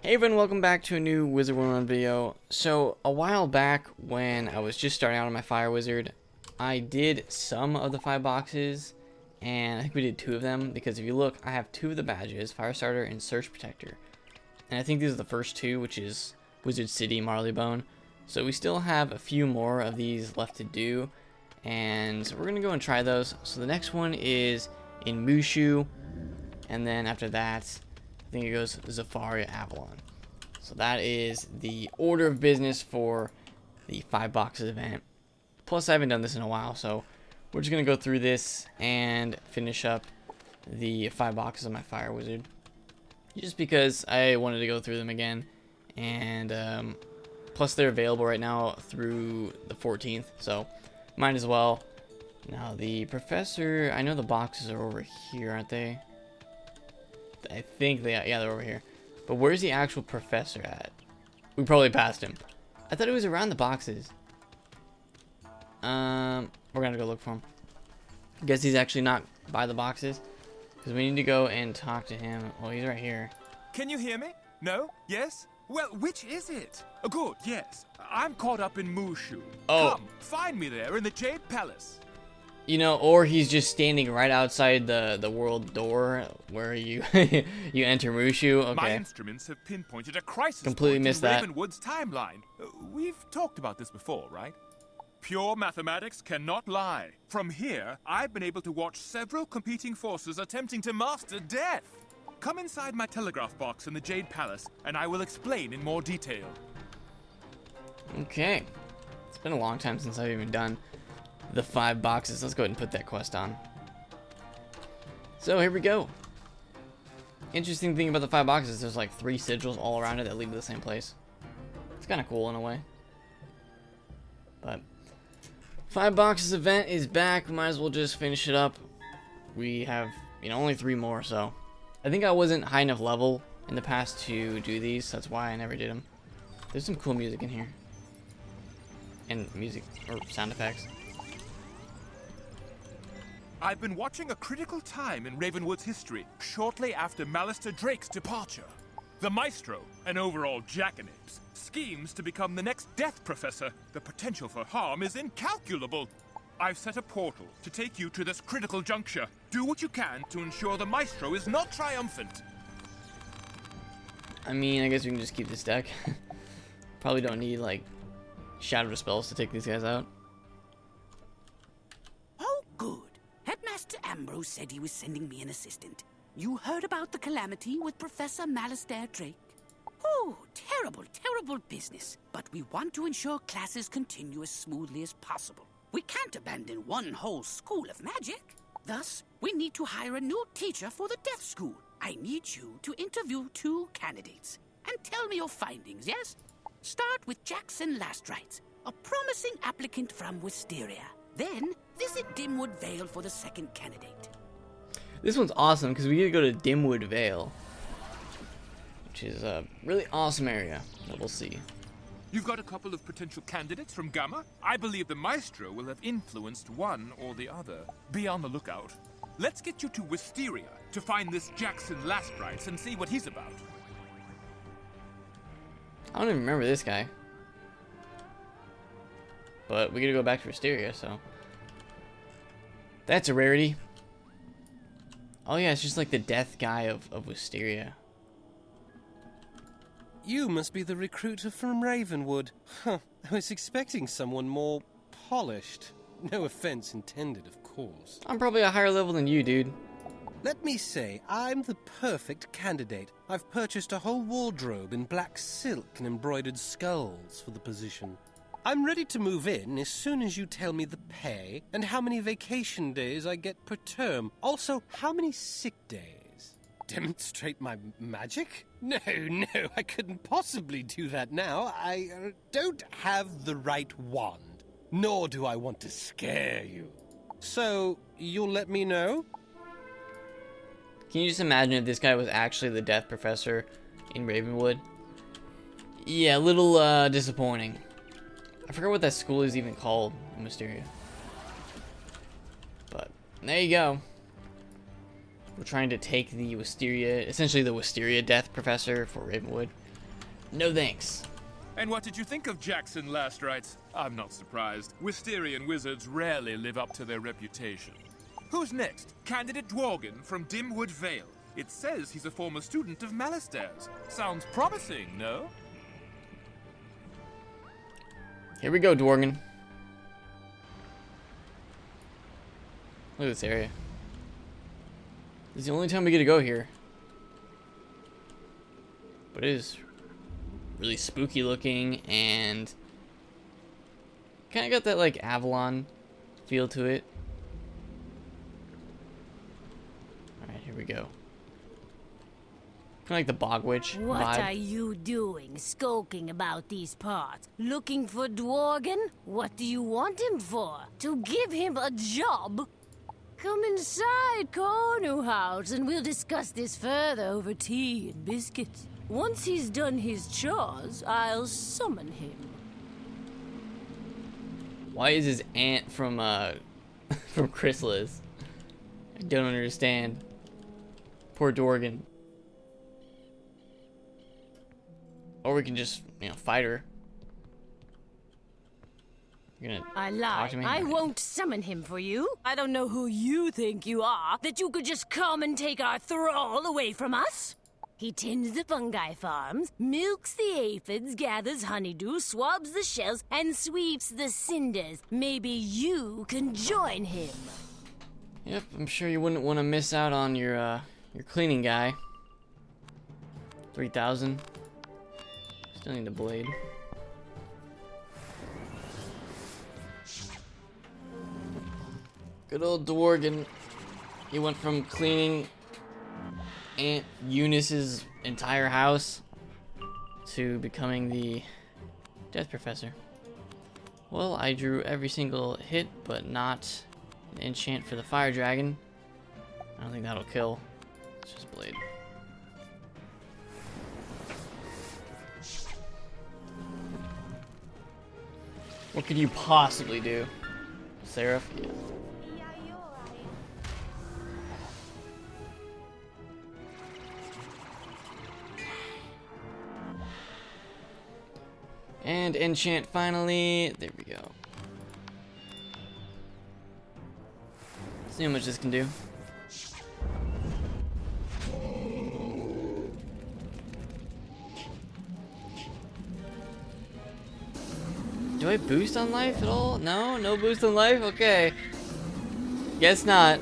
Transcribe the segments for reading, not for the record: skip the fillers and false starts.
Hey everyone, welcome back to a new Wizard101 video. So, a while back when I was just starting out on my Fire Wizard, I did some of the 5 boxes, and I think we did 2 of them, because if you look, I have 2 of the badges, Fire Starter and Search Protector. And I think these are the first 2, which is Wizard City, Marleybone. So we still have a few more of these left to do, and so we're going to go and try those. So the next one is in Mooshu, and then after that, I think it goes Zafaria Avalon. So that is the order of business for the 5 boxes event. Plus I haven't done this in a while, so we're just going to go through this and finish up the 5 boxes of my Fire Wizard. Just because I wanted to go through them again. And plus they're available right now through the 14th, so might as well. Now the Professor, I know the boxes are over here, aren't they? I think yeah, they're over here. But where's the actual Professor at? We probably passed him. I thought he was around the boxes. We're gonna go look for him. I guess he's actually not by the boxes, because we need to go and talk to him. Oh, he's right here. Can you hear me? No? Yes? Well, which is it? Oh, good, yes. I'm caught up in Mooshu. Oh. Come, find me there in the Jade Palace. You know, or he's just standing right outside the world door where you you enter Mooshu. Okay. My instruments have pinpointed a crisis Completely point missed in that. Ravenwood's timeline. We've talked about this before, right? Pure mathematics cannot lie. From here, I've been able to watch several competing forces attempting to master death. Come inside my telegraph box in the Jade Palace, and I will explain in more detail. Okay. It's been a long time since I've even done the 5 boxes. Let's go ahead and put that quest on. So here we go. Interesting thing about the 5 boxes is there's like 3 sigils all around it that lead to the same place. It's kind of cool in a way. But 5 boxes event is back. We might as well just finish it up. We have, you know, only 3 more, so I think I wasn't high enough level in the past to do these. That's why I never did them. There's some cool music in here. And music or sound effects. I've been watching a critical time in Ravenwood's history, shortly after Malister Drake's departure. The Maestro, an overall jackanapes, schemes to become the next Death Professor. The potential for harm is incalculable. I've set a portal to take you to this critical juncture. Do what you can to ensure the Maestro is not triumphant. I mean, I guess we can just keep this deck. Probably don't need, like, shadow spells to take these guys out. Oh, good. Headmaster Ambrose said he was sending me an assistant. You heard about the calamity with Professor Malister Drake? Oh, terrible, terrible business. But we want to ensure classes continue as smoothly as possible. We can't abandon one whole school of magic. Thus, we need to hire a new teacher for the Death School. I need you to interview 2 candidates. And tell me your findings, yes? Start with Jackson Lastrites, a promising applicant from Wisteria. Then, visit Dimwood Vale for the 2nd candidate. This one's awesome because we get to go to Dimwood Vale, which is a really awesome area that we'll see. You've got a couple of potential candidates from Gamma. I believe the Maestro will have influenced one or the other. Be on the lookout. Let's get you to Wisteria to find this Jackson Lastrites and see what he's about. I don't even remember this guy. But we get to go back to Wisteria, so that's a rarity. Oh yeah, it's just like the death guy of Wisteria. You must be the recruiter from Ravenwood. Huh, I was expecting someone more polished. No offense intended, of course. I'm probably a higher level than you, dude. Let me say, I'm the perfect candidate. I've purchased a whole wardrobe in black silk and embroidered skulls for the position. I'm ready to move in as soon as you tell me the pay and how many vacation days I get per term. Also, how many sick days. Demonstrate my magic? No, I couldn't possibly do that now. I don't have the right wand, nor do I want to scare you. So, you'll let me know? Can you just imagine if this guy was actually the Death Professor in Ravenwood? Yeah, a little disappointing. I forget what that school is even called in Wisteria. But there you go. We're trying to take the Wisteria, essentially the Wisteria Death Professor for Ravenwood. No thanks. And what did you think of Jackson last rites? I'm not surprised. Wisterian wizards rarely live up to their reputation. Who's next? Candidate Dworgyn from Dimwood Vale. It says he's a former student of Malister's. Sounds promising, no? Here we go, Dworgyn. Look at this area. This is the only time we get to go here. But it is really spooky looking and kind of got that like Avalon feel to it. Alright, here we go. Kind of like the Bog Witch What vibe. are you doing, skulking about these parts? Looking for Dworgyn? What do you want him for? To give him a job? Come inside, Cornu House, and we'll discuss this further over tea and biscuits. Once he's done his chores, I'll summon him. Why is his aunt from from Chrysalis? I don't understand. Poor Dworgyn. Or we can just, you know, fight her. You're gonna I talk lied. to me? I won't summon him for you. I don't know who you think you are, that you could just come and take our thrall away from us. He tends the fungi farms, milks the aphids, gathers honeydew, swabs the shells, and sweeps the cinders. Maybe you can join him. Yep, I'm sure you wouldn't want to miss out on your cleaning guy. 3,000. Still need the blade. Good old Dworgyn. He went from cleaning Aunt Eunice's entire house to becoming the Death Professor. Well, I drew every single hit, but not an enchant for the Fire Dragon. I don't think that'll kill. It's just blade. What could you possibly do? Seraph? Yeah. And enchant finally. There we go. See how much this can do. Do I boost on life at all? No? No boost on life? Okay. Guess not.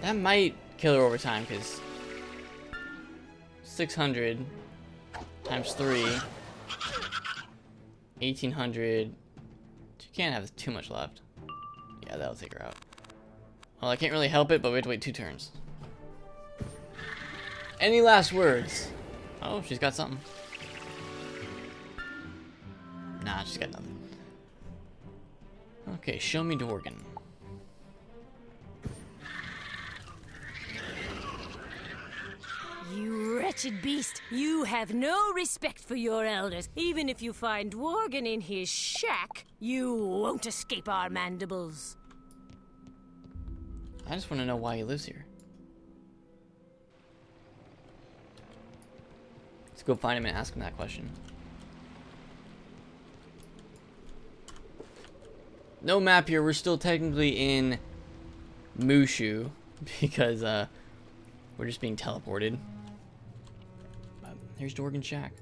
That might kill her over time, because 600 times 3, 1800. She can't have too much left. Yeah, that'll take her out. Well, I can't really help it, but we have to wait 2 turns. Any last words? Oh, she's got something. Nah, she's got nothing. Okay, show me Dworgyn. You wretched beast, you have no respect for your elders. Even if you find Dworgyn in his shack, you won't escape our mandibles. I just want to know why he lives here. Let's go find him and ask him that question. No map here. We're still technically in Mooshu because we're just being teleported. Here's Dworgyn's shack.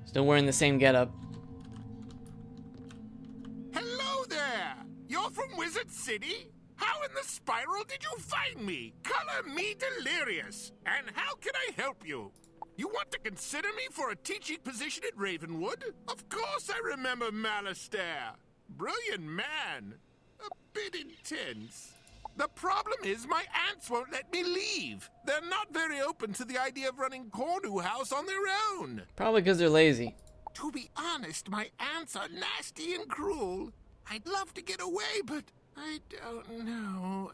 Still wearing the same getup. Hello there! You're from Wizard City? How in the spiral did you find me? Color me delirious! And how can I help you? You want to consider me for a teaching position at Ravenwood? Of course I remember Malister. Brilliant man. A bit intense. The problem is my aunts won't let me leave. They're not very open to the idea of running Cornu House on their own. Probably because they're lazy. To be honest, my aunts are nasty and cruel. I'd love to get away, but I don't know.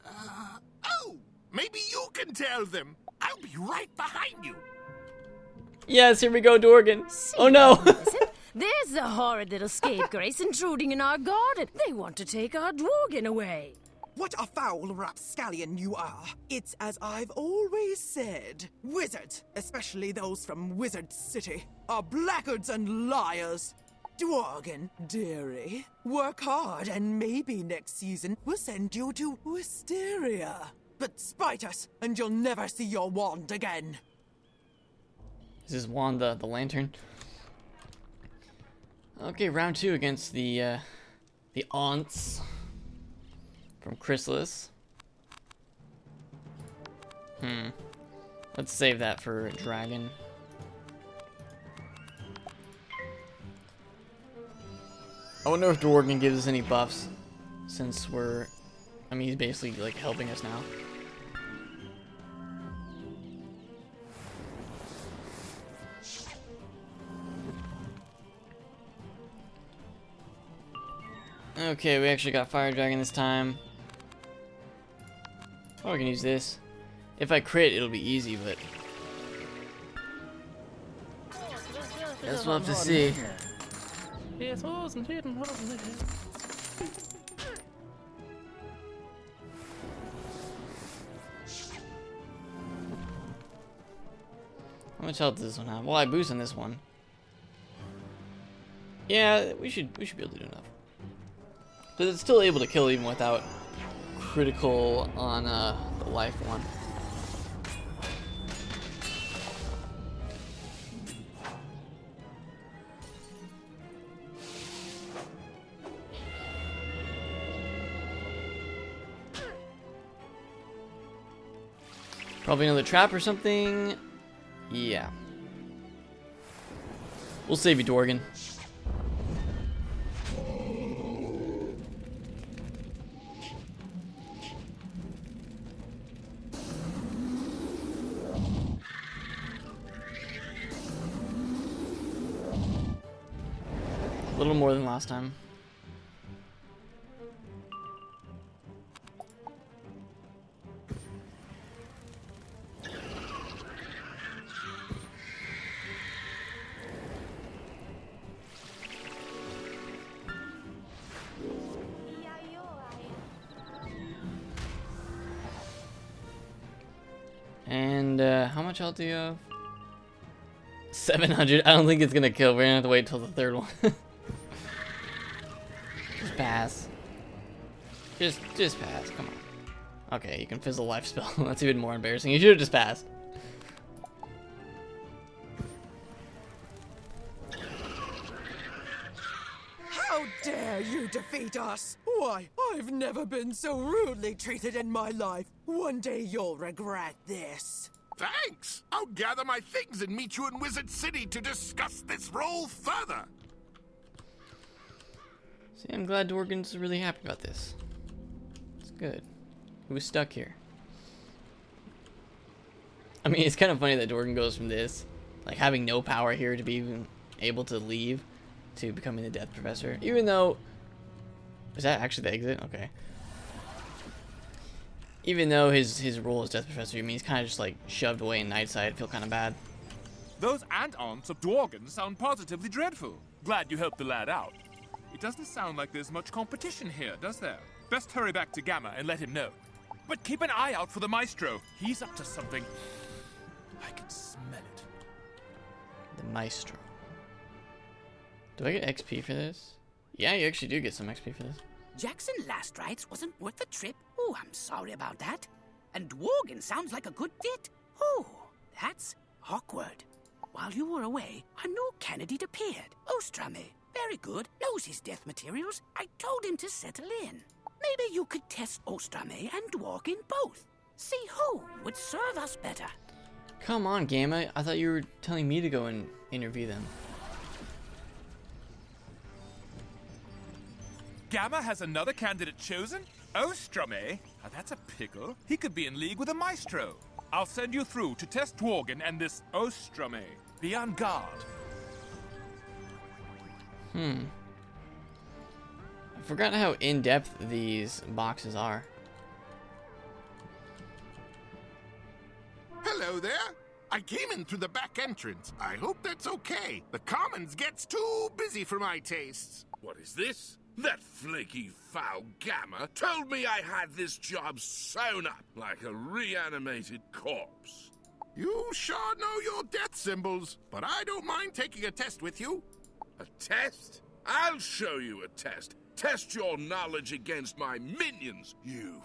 Oh! Maybe you can tell them. I'll be right behind you. Yes, here we go, Dworgyn. Oh no! Listen, There's the horrid little scapegrace intruding in our garden. They want to take our Dworgyn away. What a foul rapscallion you are. It's as I've always said. Wizards, especially those from Wizard City, are blackguards and liars. Dworgyn, dearie, work hard and maybe next season we'll send you to Wisteria. But spite us and you'll never see your wand again. Is this wand the lantern? Okay, round 2 against the aunts from Chrysalis. Let's save that for Dragon. I wonder if Dworgyn gives us any buffs, since I mean, he's basically like helping us now. Okay, we actually got Fire Dragon this time. Oh, we can use this. If I crit, it'll be easy, but guess we'll have to see. How much health does this one have? Well, I boost on this one. Yeah, we should be able to do enough. But it's still able to kill even without critical on the life one. Probably another trap or something. Yeah. We'll save you, Dworgyn. A little more than last time. And how much health do you have? 700. I don't think it's gonna kill. We're gonna have to wait till the third one. Just pass. Just pass. Come on. Okay, you can fizzle life spell. That's even more embarrassing. You should have just passed. How dare you defeat us? Why, I've never been so rudely treated in my life. One day you'll regret this. Thanks! I'll gather my things and meet you in Wizard City to discuss this role further. See, I'm glad Dworgyn's really happy about this. It's good. He was stuck here. I mean, it's kind of funny that Dworgyn goes from this, like having no power here, to be even able to leave, to becoming the Death Professor. Even though... Is that actually the exit? Okay. Even though his role as Death Professor, I mean, he's kind of just like shoved away in Nightside. I feel kind of bad. Those ant-aunts of Dworgyn sound positively dreadful. Glad you helped the lad out. It doesn't sound like there's much competition here, does there? Best hurry back to Gamma and let him know. But keep an eye out for the Maestro. He's up to something. I can smell it. The Maestro. Do I get XP for this? Yeah, you actually do get some XP for this. Jackson Last Rites wasn't worth the trip. Oh, I'm sorry about that. And Dworgyn sounds like a good fit. Oh, that's awkward. While you were away, a new candidate appeared. Ostrame. Very good. Knows his death materials. I told him to settle in. Maybe you could test Ostrame and Dworgyn both. See who would serve us better. Come on, Gamma. I thought you were telling me to go and interview them. Gamma has another candidate chosen? Ostrame? Now that's a pickle. He could be in league with a Maestro. I'll send you through to test Dworgyn and this Ostrame. Be on guard. I forgot how in-depth these boxes are. Hello there. I came in through the back entrance. I hope that's okay. The Commons gets too busy for my tastes. What is this? That flaky foul Gamma told me I had this job sewn up like a reanimated corpse. You sure know your death symbols, but I don't mind taking a test with you. A test? I'll show you a test. Test your knowledge against my minions, you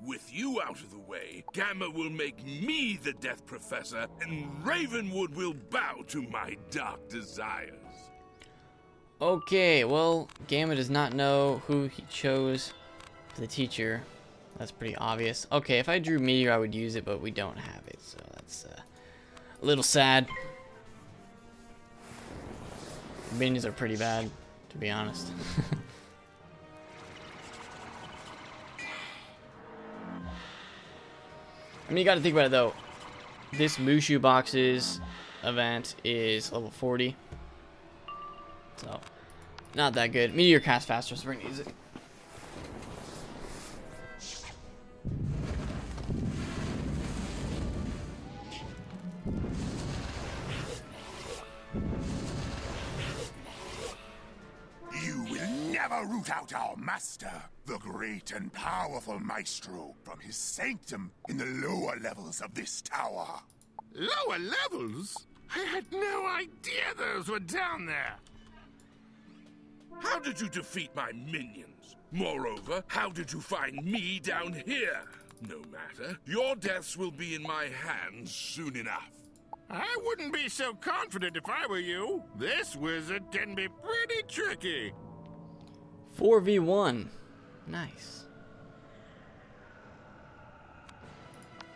With you out of the way, Gamma will make me the Death Professor, and Ravenwood will bow to my dark desires. Okay, well, Gamma does not know who he chose for the teacher. That's pretty obvious. Okay, if I drew Meteor, I would use it, but we don't have it, so that's a little sad. Minions are pretty bad, to be honest. I mean, you gotta think about it, though. This Mooshu boxes event is level 40. So, not that good. Meteor cast faster, so we're gonna use it. You will never root out our master, the great and powerful Maestro, from his sanctum in the lower levels of this tower. Lower levels? I had no idea those were down there. How did you defeat my minions? Moreover, how did you find me down here? No matter. Your deaths will be in my hands soon enough. I wouldn't be so confident if I were you. This wizard can be pretty tricky. 4v1. Nice.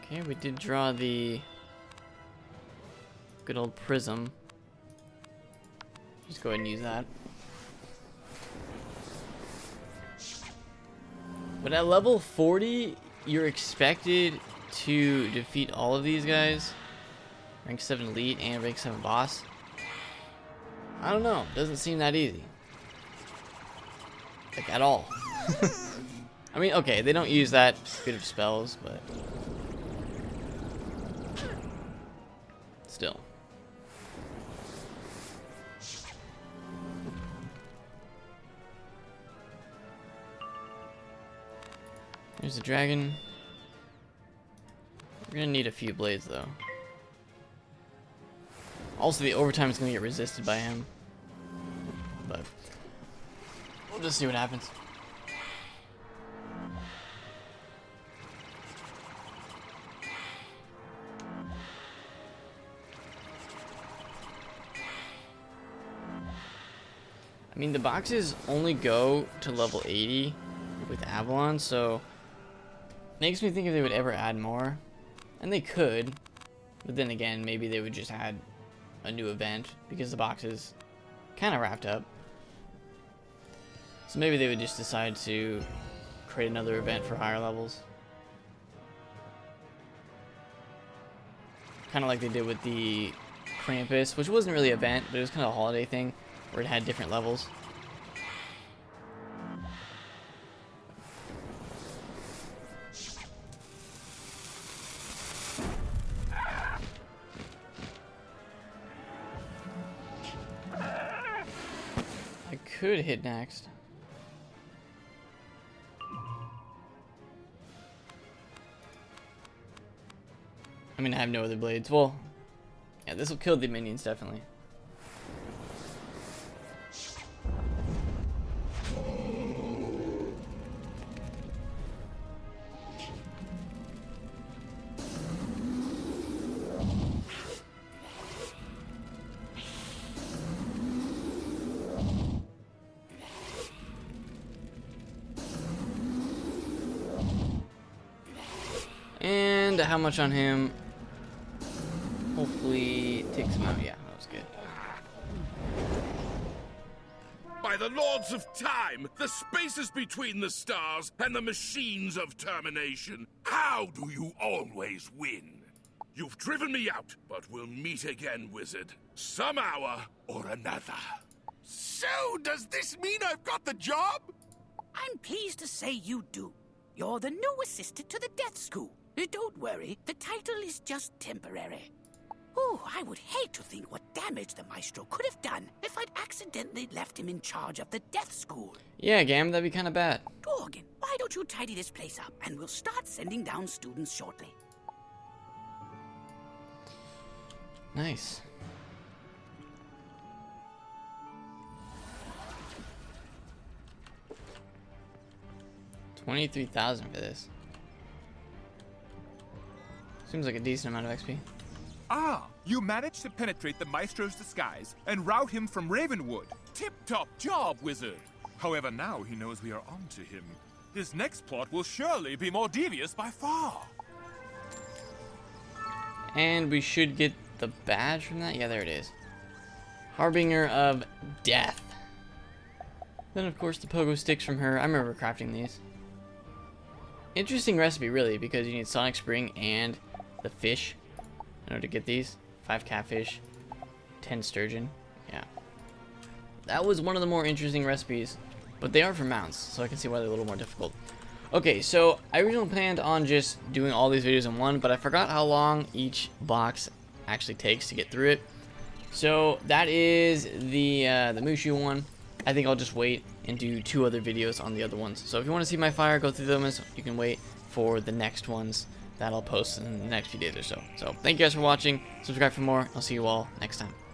Okay, we did draw the good old prism. Just go ahead and use that. But at level 40, you're expected to defeat all of these guys. Rank 7 elite and rank 7 boss. I don't know. Doesn't seem that easy. Like, at all. I mean, okay, they don't use that good of spells, but still. There's a dragon. We're gonna need a few blades, though. Also, the overtime is gonna get resisted by him, but we'll just see what happens. I mean, the boxes only go to level 80 with Avalon, so makes me think if they would ever add more. And they could, but then again, maybe they would just add a new event because the box is kind of wrapped up. So maybe they would just decide to create another event for higher levels. Kind of like they did with the Krampus, which wasn't really an event, but it was kind of a holiday thing where it had different levels. I could hit next. I mean, I have no other blades. Well, yeah, this will kill the minions, definitely. And how much on him? Hopefully it takes him out. Yeah, that was good. By the Lords of Time, the spaces between the stars, and the machines of termination, how do you always win? You've driven me out, but we'll meet again, Wizard. Some hour or another. So, does this mean I've got the job? I'm pleased to say you do. You're the new assistant to the Death School. Don't worry, the title is just temporary. Oh, I would hate to think what damage the Maestro could have done if I'd accidentally left him in charge of the death school. Yeah, Gam, that'd be kind of bad. Dworgyn, why don't you tidy this place up, and we'll start sending down students shortly. Nice. $23,000 for this. Seems like a decent amount of XP. Ah, you managed to penetrate the Maestro's disguise and rout him from Ravenwood. Tip-top job, Wizard. However, now he knows we are onto him. His next plot will surely be more devious by far. And we should get the badge from that. Yeah, there it is. Harbinger of Death. Then, of course, the pogo sticks from her. I remember crafting these. Interesting recipe, really, because you need Sonic Spring and the fish in order to get these. 5 catfish, 10 sturgeon. Yeah. That was one of the more interesting recipes, but they are for mounts, so I can see why they're a little more difficult. Okay, so I originally planned on just doing all these videos in one, but I forgot how long each box actually takes to get through it. So that is the Mooshu one. I think I'll just wait and do 2 other videos on the other ones. So if you want to see my fire go through them, you can wait for the next ones that I'll post in the next few days or so. So thank you guys for watching. Subscribe for more. I'll see you all next time.